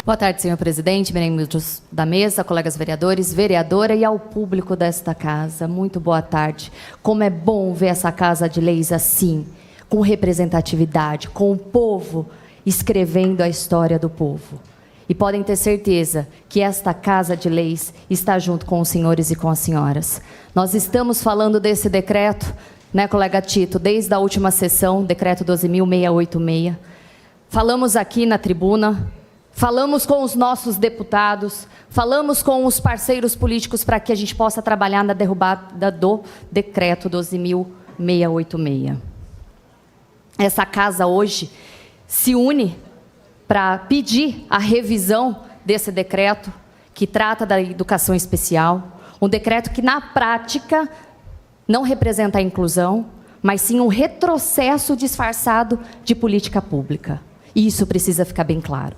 Boa tarde, senhor presidente, membros da mesa, colegas vereadores, vereadora e ao público desta casa. Muito boa tarde. Como é bom ver essa Casa de Leis assim, com representatividade, com o povo escrevendo a história do povo. E podem ter certeza que esta Casa de Leis está junto com os senhores e com as senhoras. Nós estamos falando desse decreto, né, colega Tito, desde a última sessão, decreto 12.686. Falamos aqui na tribuna, falamos com os nossos deputados, falamos com os parceiros políticos para que a gente possa trabalhar na derrubada do decreto 12.686. Essa casa hoje se une para pedir a revisão desse decreto que trata da educação especial, um decreto que na prática não representa a inclusão, mas sim um retrocesso disfarçado de política pública. E isso precisa ficar bem claro.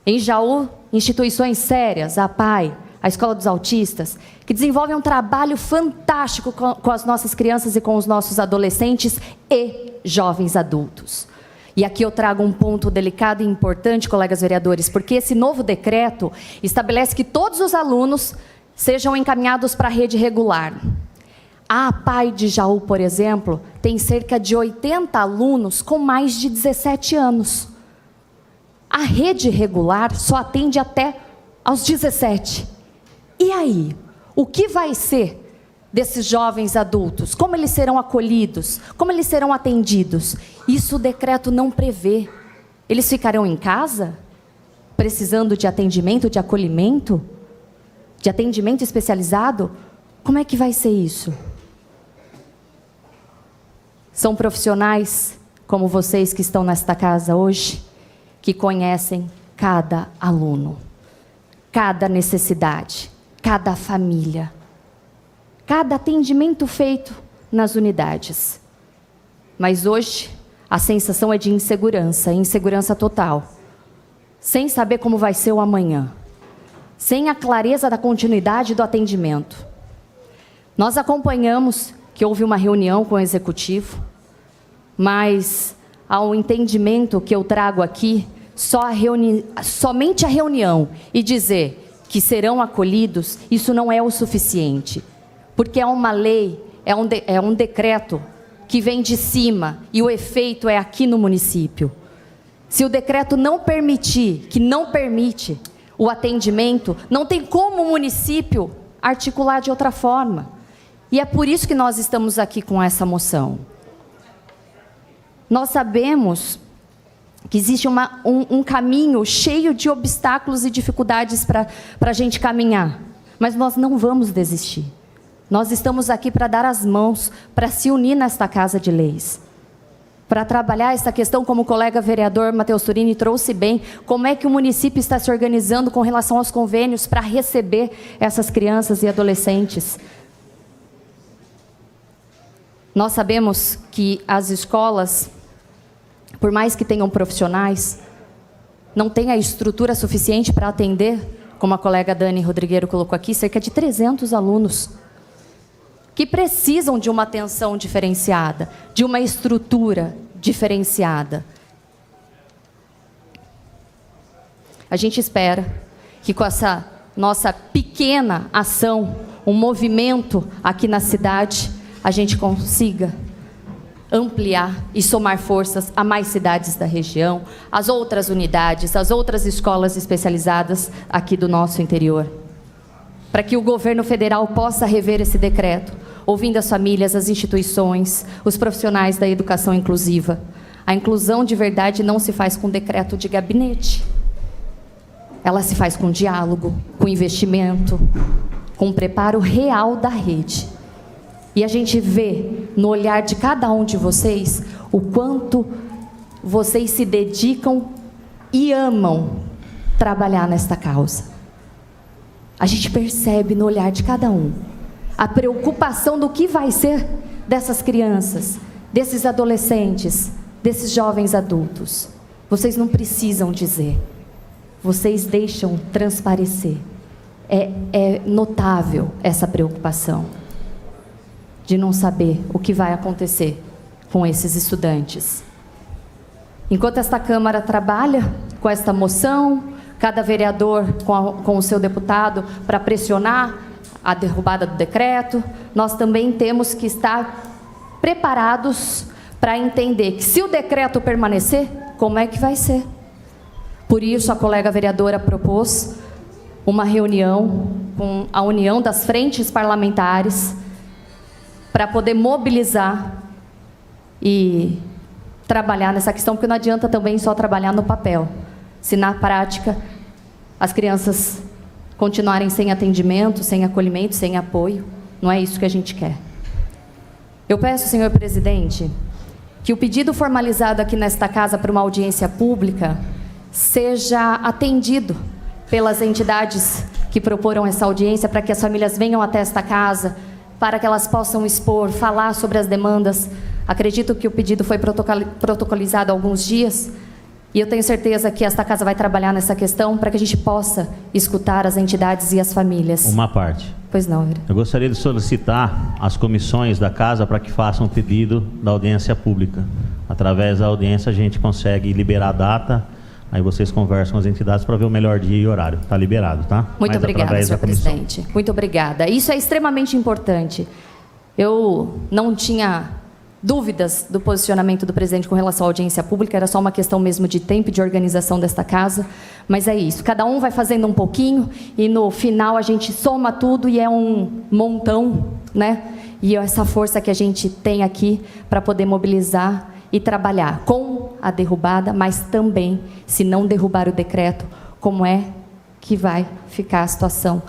Em Jaú, instituições sérias, a PAI, a Escola dos Autistas, que desenvolvem um trabalho fantástico com as nossas crianças e com os nossos adolescentes e jovens adultos. E aqui eu trago um ponto delicado e importante, colegas vereadores, porque esse novo decreto estabelece que todos os alunos sejam encaminhados para a rede regular. A PAI de Jaú, por exemplo, tem cerca de 80 alunos com mais de 17 anos. A rede regular só atende até aos 17. E aí? O que vai ser desses jovens adultos? Como eles serão acolhidos? Como eles serão atendidos? Isso o decreto não prevê. Eles ficarão em casa? Precisando de atendimento, de acolhimento? De atendimento especializado? Como é que vai ser isso? São profissionais como vocês que estão nesta casa hoje, que conhecem cada aluno, cada necessidade, cada família, cada atendimento feito nas unidades. Mas hoje, a sensação é de insegurança, insegurança total, sem saber como vai ser o amanhã, sem a clareza da continuidade do atendimento. Nós acompanhamos que houve uma reunião com o Executivo, mas ao entendimento que eu trago aqui, somente a reunião e dizer que serão acolhidos, isso não é o suficiente. Porque é uma lei, é um decreto que vem de cima e o efeito é aqui no município. Se o decreto não permitir, que não permite o atendimento, não tem como o município articular de outra forma. E é por isso que nós estamos aqui com essa moção. Nós sabemos que existe um caminho cheio de obstáculos e dificuldades para a gente caminhar, mas nós não vamos desistir. Nós estamos aqui para dar as mãos, para se unir nesta Casa de Leis, para trabalhar essa questão, como o colega vereador Matheus Turini trouxe bem, como é que o município está se organizando com relação aos convênios para receber essas crianças e adolescentes. Nós sabemos que as escolas, por mais que tenham profissionais, não têm a estrutura suficiente para atender, como a colega Dani Rodrigueiro colocou aqui, cerca de 300 alunos, que precisam de uma atenção diferenciada, de uma estrutura diferenciada. A gente espera que com essa nossa pequena ação, um movimento aqui na cidade, a gente consiga ampliar e somar forças a mais cidades da região, as outras unidades, as outras escolas especializadas aqui do nosso interior, para que o governo federal possa rever esse decreto, ouvindo as famílias, as instituições, os profissionais da educação inclusiva. A inclusão de verdade não se faz com decreto de gabinete. Ela se faz com diálogo, com investimento, com preparo real da rede. E a gente vê no olhar de cada um de vocês o quanto vocês se dedicam e amam trabalhar nesta causa. A gente percebe no olhar de cada um a preocupação do que vai ser dessas crianças, desses adolescentes, desses jovens adultos. Vocês não precisam dizer, vocês deixam transparecer. É notável essa preocupação de não saber o que vai acontecer com esses estudantes. Enquanto esta Câmara trabalha, com esta moção, cada vereador com o seu deputado para pressionar a derrubada do decreto. Nós também temos que estar preparados para entender que, se o decreto permanecer, como é que vai ser. Por isso, a colega vereadora propôs uma reunião com a união das frentes parlamentares para poder mobilizar e trabalhar nessa questão, porque não adianta também só trabalhar no papel, se na prática as crianças continuarem sem atendimento, sem acolhimento, sem apoio. Não é isso que a gente quer. Eu peço, senhor presidente, que o pedido formalizado aqui nesta casa para uma audiência pública seja atendido pelas entidades que proporam essa audiência, para que as famílias venham até esta casa, para que elas possam expor, falar sobre as demandas. Acredito que o pedido foi protocolizado há alguns dias, e eu tenho certeza que esta casa vai trabalhar nessa questão para que a gente possa escutar as entidades e as famílias. Uma parte. Pois não, vereador. Eu gostaria de solicitar as comissões da casa para que façam um pedido da audiência pública. Através da audiência a gente consegue liberar a data, aí vocês conversam com as entidades para ver o melhor dia e horário. Está liberado, tá? Muito obrigada, senhor presidente. Muito obrigada. Isso é extremamente importante. Eu não tinha dúvidas do posicionamento do presidente com relação à audiência pública, era só uma questão mesmo de tempo e de organização desta casa, mas é isso, cada um vai fazendo um pouquinho e no final a gente soma tudo e é um montão, né? E essa força que a gente tem aqui para poder mobilizar e trabalhar com a derrubada, mas também, se não derrubar o decreto, como é que vai ficar a situação,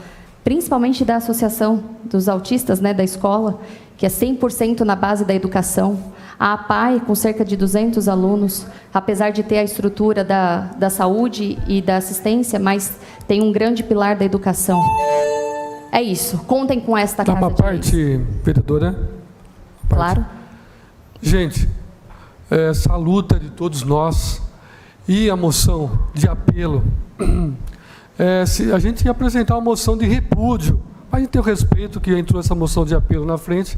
principalmente da Associação dos Autistas, né, da escola, que é 100% na base da educação. A APAE, com cerca de 200 alunos, apesar de ter a estrutura da saúde e da assistência, mas tem um grande pilar da educação. É isso, contem com esta casa. Dá uma parte, vereadora? Claro. Gente, essa luta de todos nós e a moção de apelo, se a gente ia apresentar uma moção de repúdio, a gente tem o respeito que entrou essa moção de apelo na frente,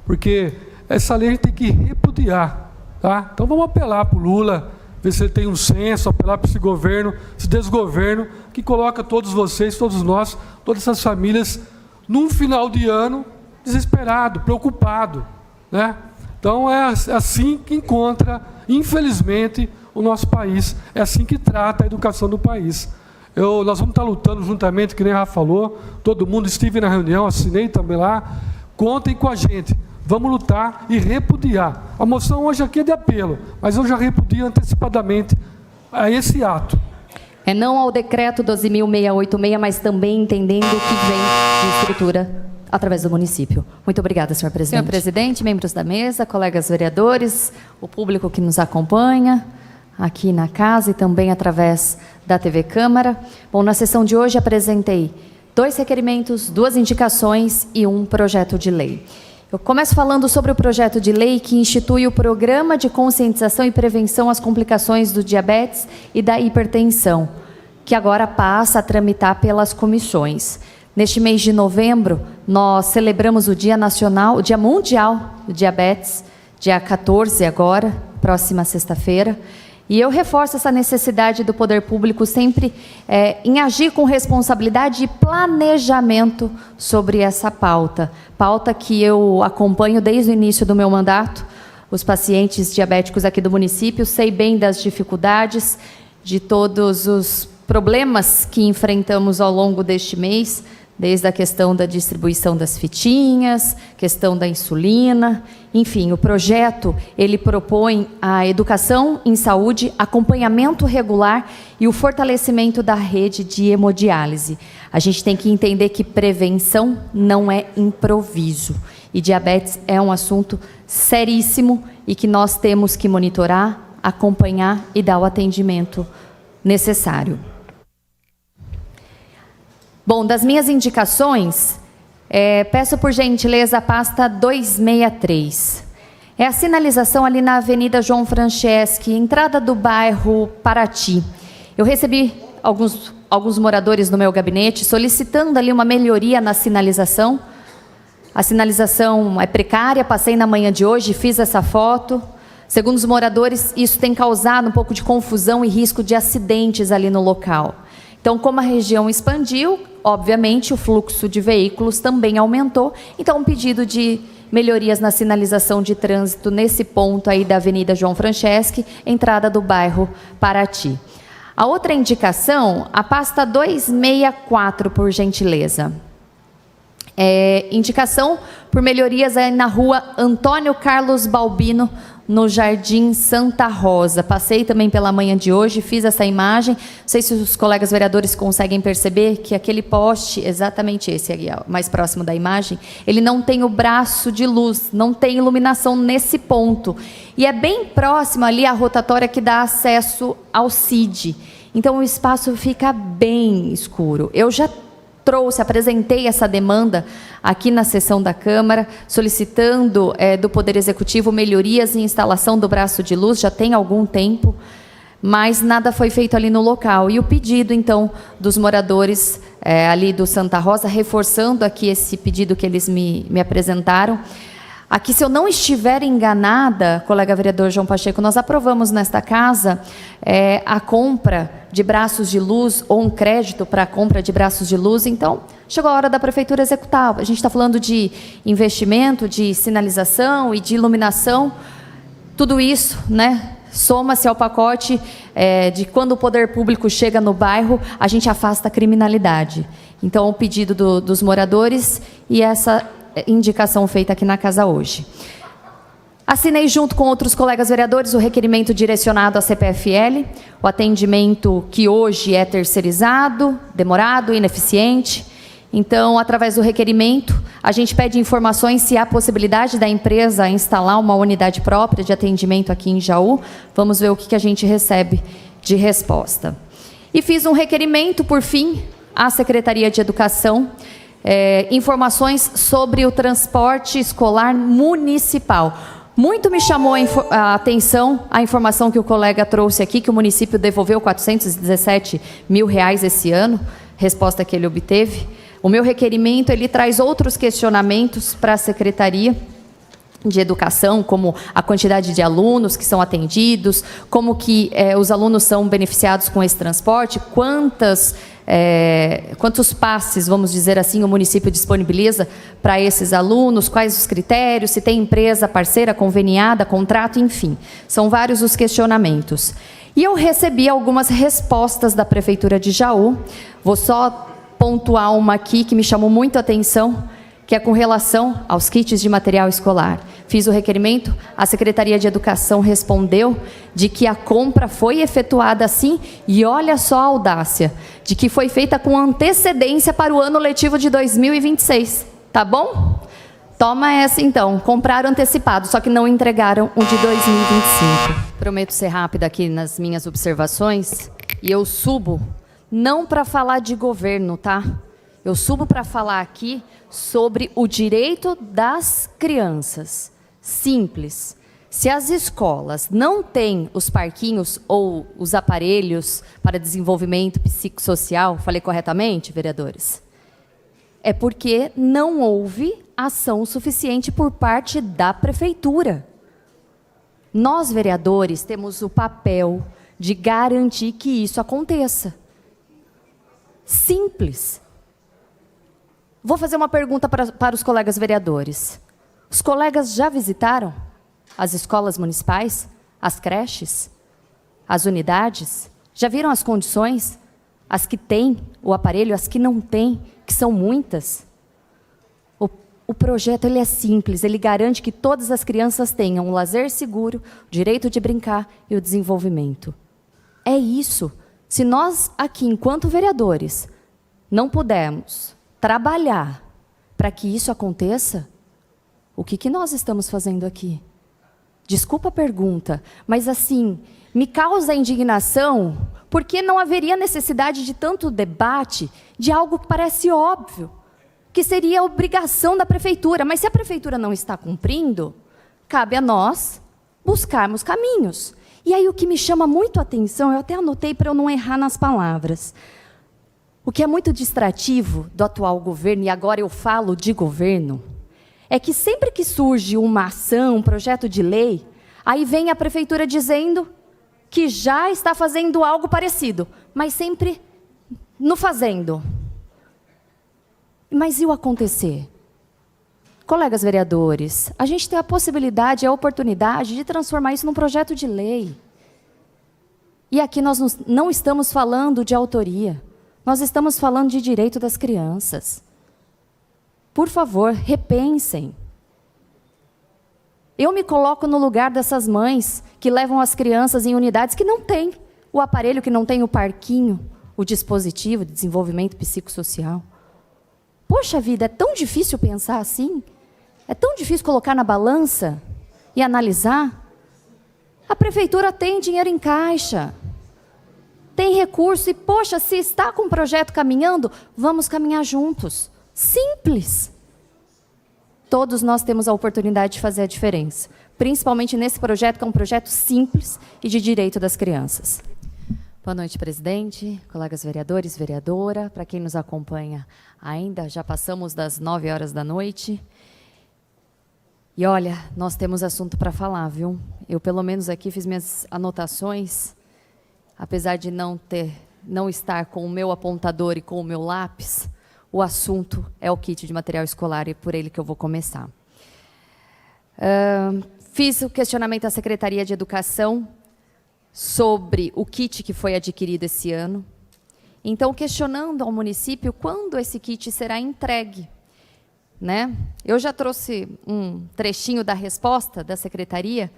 porque essa lei a gente tem que repudiar, tá? Então vamos apelar para o Lula, ver se ele tem um senso, apelar para esse governo, esse desgoverno, que coloca todos vocês, todos nós, todas essas famílias, num final de ano, desesperado, preocupado, né? Então é assim que encontra, infelizmente, o nosso país, é assim que trata a educação do país. Nós vamos estar lutando juntamente, que nem a Rafa falou, todo mundo, estive na reunião, assinei também lá, contem com a gente, vamos lutar e repudiar. A moção hoje aqui é de apelo, mas eu já repudio antecipadamente a esse ato. É não ao decreto 12.686, mas também entendendo o que vem de estrutura através do município. Muito obrigada, senhor presidente. Senhor presidente, membros da mesa, colegas vereadores, o público que nos acompanha aqui na casa e também através da TV Câmara. Bom, na sessão de hoje apresentei 2 requerimentos, 2 indicações e um projeto de lei. Eu começo falando sobre o projeto de lei que institui o Programa de Conscientização e Prevenção às Complicações do Diabetes e da Hipertensão, que agora passa a tramitar pelas comissões. Neste mês de novembro, nós celebramos o Dia Nacional, o Dia Mundial do Diabetes, dia 14 agora, próxima sexta-feira. E eu reforço essa necessidade do poder público sempre em agir com responsabilidade e planejamento sobre essa pauta. Pauta que eu acompanho desde o início do meu mandato, os pacientes diabéticos aqui do município, sei bem das dificuldades, de todos os problemas que enfrentamos ao longo deste mês, desde a questão da distribuição das fitinhas, questão da insulina, enfim, o projeto, ele propõe a educação em saúde, acompanhamento regular e o fortalecimento da rede de hemodiálise. A gente tem que entender que prevenção não é improviso, e diabetes é um assunto seríssimo e que nós temos que monitorar, acompanhar e dar o atendimento necessário. Bom, das minhas indicações, peço por gentileza a pasta 263. É a sinalização ali na Avenida João Franceschi, entrada do bairro Paraty. Eu recebi alguns moradores no meu gabinete solicitando ali uma melhoria na sinalização. A sinalização é precária, passei na manhã de hoje, fiz essa foto. Segundo os moradores, isso tem causado um pouco de confusão e risco de acidentes ali no local. Então, como a região expandiu, obviamente o fluxo de veículos também aumentou. Então, um pedido de melhorias na sinalização de trânsito nesse ponto aí da Avenida João Franceschi, entrada do bairro Paraty. A outra indicação, a pasta 264, por gentileza. Indicação por melhorias aí na rua Antônio Carlos Balbino, no Jardim Santa Rosa. Passei também pela manhã de hoje, fiz essa imagem. Não sei se os colegas vereadores conseguem perceber que aquele poste, exatamente esse aqui, mais próximo da imagem, ele não tem o braço de luz, não tem iluminação nesse ponto. E é bem próximo ali a rotatória que dá acesso ao CID. Então o espaço fica bem escuro. Eu já apresentei essa demanda aqui na sessão da Câmara, solicitando do Poder Executivo melhorias em instalação do braço de luz, já tem algum tempo, mas nada foi feito ali no local. E o pedido, então, dos moradores ali do Santa Rosa, reforçando aqui esse pedido que eles me apresentaram. Aqui, se eu não estiver enganada, colega vereador João Pacheco, nós aprovamos nesta casa a compra de braços de luz ou um crédito para a compra de braços de luz. Então, chegou a hora da Prefeitura executar. A gente está falando de investimento, de sinalização e de iluminação. Tudo isso, né, soma-se ao pacote de quando o poder público chega no bairro, a gente afasta a criminalidade. Então, o pedido dos moradores e essa indicação feita aqui na casa hoje. Assinei junto com outros colegas vereadores o requerimento direcionado à CPFL, o atendimento que hoje é terceirizado, demorado, ineficiente. Então, através do requerimento, a gente pede informações se há possibilidade da empresa instalar uma unidade própria de atendimento aqui em Jaú. Vamos ver o que a gente recebe de resposta. E fiz um requerimento, por fim, à Secretaria de Educação, informações sobre o transporte escolar municipal. Muito me chamou a atenção a informação que o colega trouxe aqui, que o município devolveu R$417 mil esse ano, resposta que ele obteve. O meu requerimento, ele traz outros questionamentos para a Secretaria de Educação, como a quantidade de alunos que são atendidos, como que os alunos são beneficiados com esse transporte, quantos passes, vamos dizer assim, o município disponibiliza para esses alunos, quais os critérios, se tem empresa parceira, conveniada, contrato, enfim. São vários os questionamentos. E eu recebi algumas respostas da Prefeitura de Jaú. Vou só pontuar uma aqui que me chamou muito a atenção, que é com relação aos kits de material escolar. Fiz o requerimento, a Secretaria de Educação respondeu de que a compra foi efetuada sim, e olha só a audácia, de que foi feita com antecedência para o ano letivo de 2026. Tá bom? Toma essa então, compraram antecipado, só que não entregaram o de 2025. Prometo ser rápida aqui nas minhas observações, e eu subo, não para falar de governo, tá? Eu subo para falar aqui sobre o direito das crianças. Simples. Se as escolas não têm os parquinhos ou os aparelhos para desenvolvimento psicossocial, falei corretamente, vereadores? É porque não houve ação suficiente por parte da Prefeitura. Nós, vereadores, temos o papel de garantir que isso aconteça. Simples. Vou fazer uma pergunta para os colegas vereadores. Os colegas já visitaram as escolas municipais, as creches, as unidades? Já viram as condições? As que têm o aparelho, as que não têm, que são muitas? O projeto ele é simples, ele garante que todas as crianças tenham um lazer seguro, o direito de brincar e o desenvolvimento. É isso. Se nós aqui, enquanto vereadores, não pudermos trabalhar para que isso aconteça, o que nós estamos fazendo aqui? Desculpa a pergunta, mas assim, me causa indignação, porque não haveria necessidade de tanto debate de algo que parece óbvio, que seria obrigação da Prefeitura. Mas se a Prefeitura não está cumprindo, cabe a nós buscarmos caminhos. E aí o que me chama muito a atenção, eu até anotei para eu não errar nas palavras, o que é muito distrativo do atual governo, e agora eu falo de governo, é que sempre que surge uma ação, um projeto de lei, Aí vem a prefeitura dizendo que já está fazendo algo parecido, mas sempre no fazendo. Mas e o acontecer? Colegas vereadores, a gente tem a possibilidade, a oportunidade de transformar isso num projeto de lei. E aqui nós não estamos falando de autoria, nós estamos falando de direito das crianças. Por favor, repensem. Eu me coloco no lugar dessas mães que levam as crianças em unidades que não têm o aparelho, que não tem o parquinho, o dispositivo de desenvolvimento psicossocial. Poxa vida, é tão difícil pensar assim? É tão difícil colocar na balança e analisar? A prefeitura tem dinheiro em caixa, tem recurso e, poxa, se está com o projeto caminhando, vamos caminhar juntos. Simples. Todos nós temos a oportunidade de fazer a diferença, principalmente nesse projeto, que é um projeto simples e de direito das crianças. Boa noite, presidente, colegas vereadores, vereadora, para quem nos acompanha ainda, já passamos das 9 horas da noite. E olha, nós temos assunto para falar, viu? Eu, pelo menos aqui, fiz minhas anotações, apesar de não estar com o meu apontador e com o meu lápis, o assunto é o kit de material escolar e é por ele que eu vou começar. Fiz o questionamento à Secretaria de Educação sobre o kit que foi adquirido esse ano. Então, questionando ao município quando esse kit será entregue, né? Eu já trouxe um trechinho da resposta da Secretaria,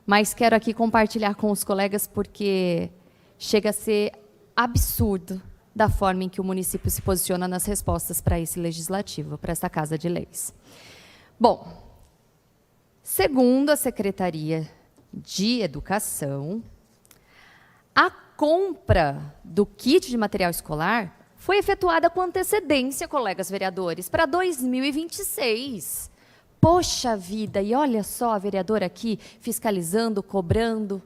mas quero aqui compartilhar com os colegas porque chega a ser absurdo da forma em que o município se posiciona nas respostas para esse legislativo, para essa Casa de Leis. Bom, segundo a Secretaria de Educação, a compra do kit de material escolar foi efetuada com antecedência, colegas vereadores, para 2026. Poxa vida, e olha só a vereadora aqui fiscalizando, cobrando.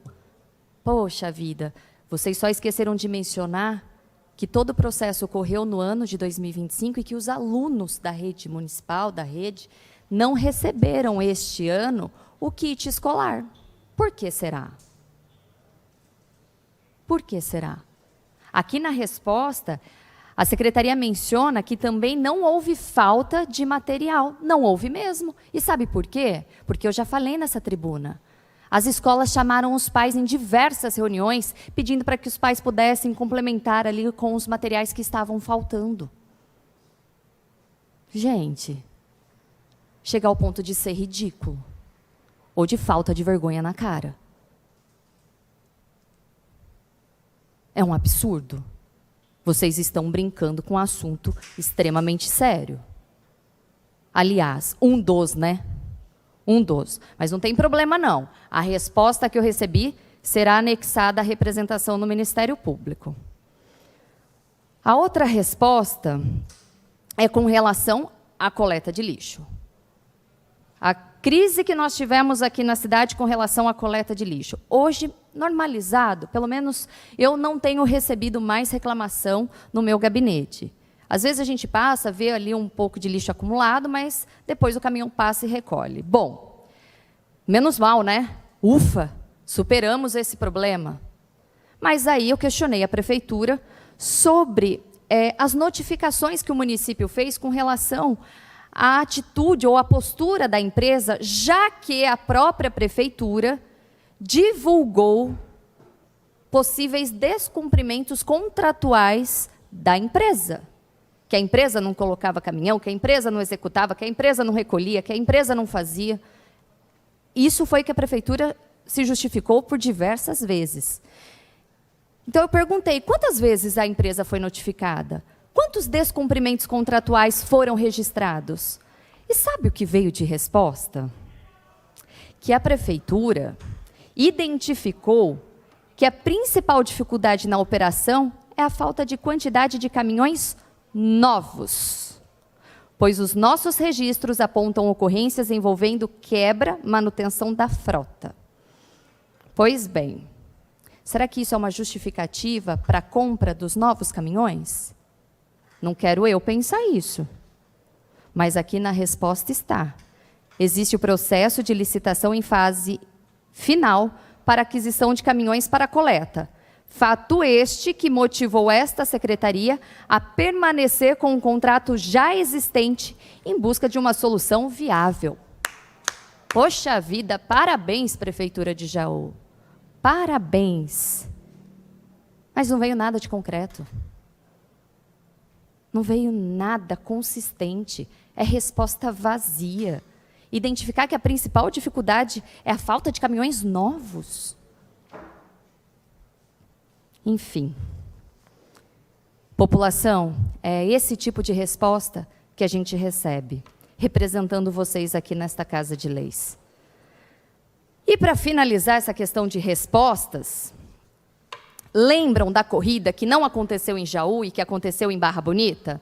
Poxa vida, vocês só esqueceram de mencionar que todo o processo ocorreu no ano de 2025 e que os alunos da rede municipal, da rede, não receberam este ano o kit escolar. Por que será? Por que será? Aqui na resposta, a Secretaria menciona que também não houve falta de material. Não houve mesmo. E sabe por quê? Porque eu já falei nessa tribuna. As escolas chamaram os pais em diversas reuniões, pedindo para que os pais pudessem complementar ali com os materiais que estavam faltando. Gente, chega ao ponto de ser ridículo, ou de falta de vergonha na cara. É um absurdo. Vocês estão brincando com um assunto extremamente sério. Aliás, né? Mas não tem problema, não. A resposta que eu recebi será anexada à representação no Ministério Público. A outra resposta é com relação à coleta de lixo. A crise que nós tivemos aqui na cidade com relação à coleta de lixo. Hoje, normalizado, pelo menos eu não tenho recebido mais reclamação no meu gabinete. Às vezes a gente passa, vê ali um pouco de lixo acumulado, mas depois o caminhão passa e recolhe. Bom, menos mal, né? Ufa, superamos esse problema. Mas aí eu questionei a prefeitura sobre as notificações que o município fez com relação à atitude ou à postura da empresa, já que a própria prefeitura divulgou possíveis descumprimentos contratuais da empresa. Que a empresa não colocava caminhão, que a empresa não executava, que a empresa não recolhia, que a empresa não fazia. Isso foi que a prefeitura se justificou por diversas vezes. Então, eu perguntei, quantas vezes a empresa foi notificada? Quantos descumprimentos contratuais foram registrados? E sabe o que veio de resposta? Que a prefeitura identificou que a principal dificuldade na operação é a falta de quantidade de caminhões novos, pois os nossos registros apontam ocorrências envolvendo quebra, manutenção da frota. Pois bem, será que isso é uma justificativa para a compra dos novos caminhões? Não quero eu pensar isso, mas aqui na resposta está. Existe o processo de licitação em fase final para aquisição de caminhões para coleta. Fato este que motivou esta secretaria a permanecer com um contrato já existente em busca de uma solução viável. Poxa vida, parabéns, Prefeitura de Jaú. Parabéns. Mas não veio nada de concreto. Não veio nada consistente. É resposta vazia. Identificar que a principal dificuldade é a falta de caminhões novos. Enfim. População, é esse tipo de resposta que a gente recebe, representando vocês aqui nesta Casa de Leis. E para finalizar essa questão de respostas, lembram da corrida que não aconteceu em Jaú e que aconteceu em Barra Bonita?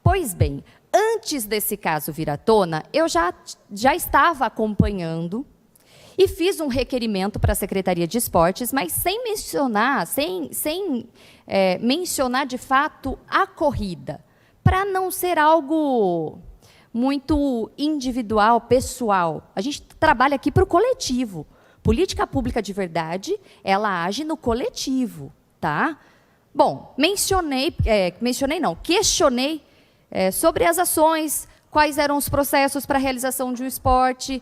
Pois bem, antes desse caso vir à tona, eu já estava acompanhando e fiz um requerimento para a Secretaria de Esportes, mas sem mencionar, mencionar de fato a corrida, para não ser algo muito individual, pessoal. A gente trabalha aqui para o coletivo. Política pública de verdade, ela age no coletivo, tá? Bom, questionei sobre as ações, quais eram os processos para a realização de um esporte,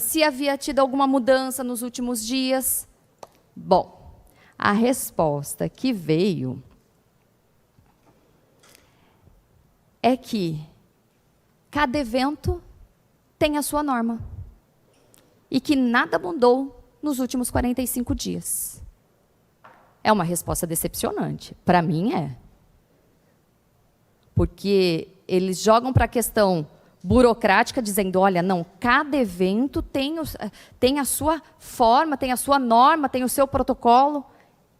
se havia tido alguma mudança nos últimos dias. Bom, a resposta que veio é que cada evento tem a sua norma e que nada mudou nos últimos 45 dias. É uma resposta decepcionante. Para mim, é. Porque eles jogam para a questão burocrática, dizendo, olha, não, cada evento tem a sua forma, tem a sua norma, tem o seu protocolo.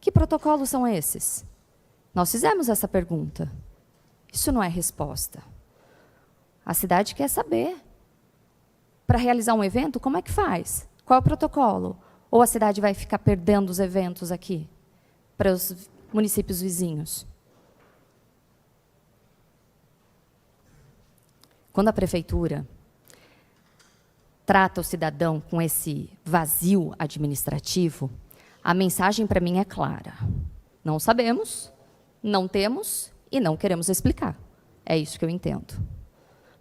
Que protocolos são esses? Nós fizemos essa pergunta. Isso não é resposta. A cidade quer saber. Para realizar um evento, como é que faz? Qual é o protocolo? Ou a cidade vai ficar perdendo os eventos aqui para os municípios vizinhos? Quando a prefeitura trata o cidadão com esse vazio administrativo, a mensagem para mim é clara. Não sabemos, não temos e não queremos explicar. É isso que eu entendo.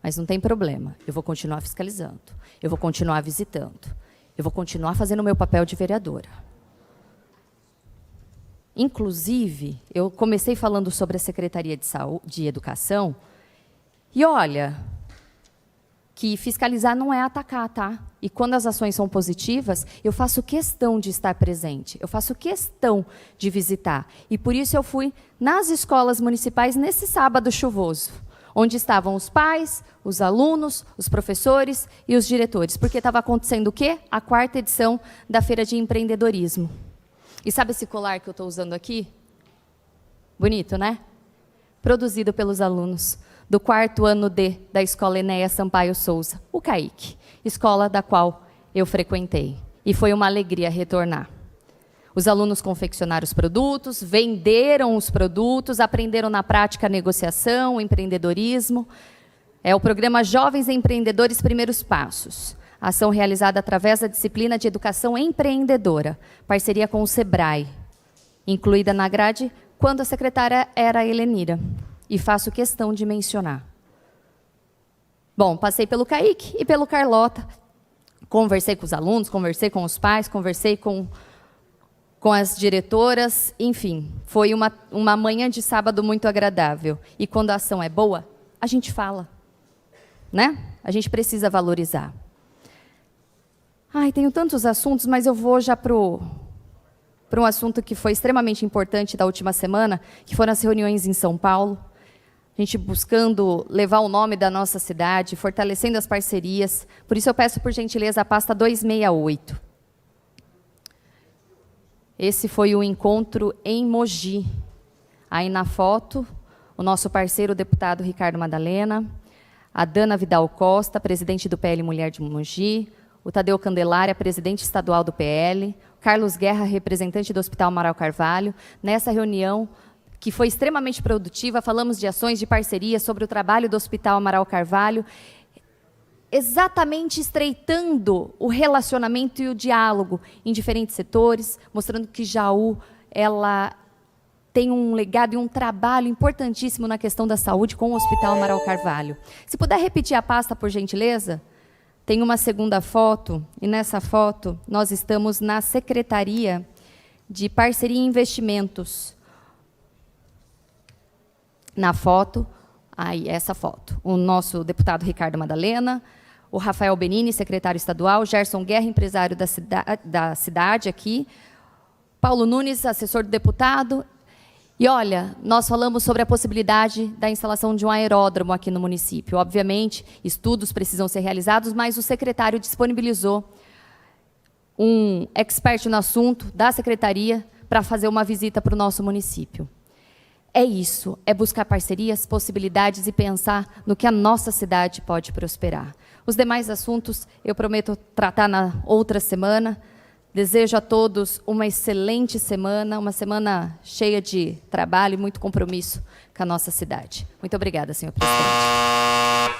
Mas não tem problema, eu vou continuar fiscalizando, eu vou continuar visitando, eu vou continuar fazendo o meu papel de vereadora. Inclusive, eu comecei falando sobre a Secretaria de Educação, e olha, que fiscalizar não é atacar, tá? E quando as ações são positivas, eu faço questão de estar presente, eu faço questão de visitar. E por isso eu fui nas escolas municipais nesse sábado chuvoso, onde estavam os pais, os alunos, os professores e os diretores, porque estava acontecendo o quê? A 4ª edição da Feira de Empreendedorismo. E sabe esse colar que eu estou usando aqui? Bonito, né? Produzido pelos alunos do 4º ano D da Escola Enéia Sampaio Souza, o CAIC, escola da qual eu frequentei. E foi uma alegria retornar. Os alunos confeccionaram os produtos, venderam os produtos, aprenderam na prática a negociação, o empreendedorismo. É o programa Jovens Empreendedores Primeiros Passos. Ação realizada através da disciplina de Educação Empreendedora, parceria com o SEBRAE, incluída na grade quando a secretária era a Helenira. E faço questão de mencionar. Bom, passei pelo CAIC e pelo Carlota. Conversei com os alunos, conversei com os pais, conversei com as diretoras, enfim. Foi uma manhã de sábado muito agradável. E quando a ação é boa, a gente fala, né? A gente precisa valorizar. Ai, tenho tantos assuntos, mas eu vou já para um assunto que foi extremamente importante da última semana, que foram as reuniões em São Paulo. A gente buscando levar o nome da nossa cidade, fortalecendo as parcerias. Por isso eu peço, por gentileza, a pasta 268. Esse foi o encontro em Mogi. Aí na foto, o nosso parceiro, o deputado Ricardo Madalena, a Dana Vidal Costa, presidente do PL Mulher de Mogi, o Tadeu Candelária, presidente estadual do PL, Carlos Guerra, representante do Hospital Amaral Carvalho. Nessa reunião, que foi extremamente produtiva, falamos de ações de parceria sobre o trabalho do Hospital Amaral Carvalho. exatamente estreitando o relacionamento e o diálogo em diferentes setores, mostrando que Jaú ela tem um legado e um trabalho importantíssimo na questão da saúde com o Hospital Amaral Carvalho. Se puder repetir a pasta, por gentileza. Tem uma segunda foto, e nessa foto nós estamos na Secretaria de Parceria e Investimentos. Na foto, aí essa foto, o nosso deputado Ricardo Madalena, o Rafael Benini, secretário estadual, Gerson Guerra, empresário da cidade aqui, Paulo Nunes, assessor do deputado. E olha, nós falamos sobre a possibilidade da instalação de um aeródromo aqui no município. Obviamente, estudos precisam ser realizados, mas o secretário disponibilizou um expert no assunto da secretaria para fazer uma visita para o nosso município. É isso, é buscar parcerias, possibilidades e pensar no que a nossa cidade pode prosperar. Os demais assuntos eu prometo tratar na outra semana. Desejo a todos uma excelente semana, uma semana cheia de trabalho e muito compromisso com a nossa cidade. Muito obrigada, senhor presidente.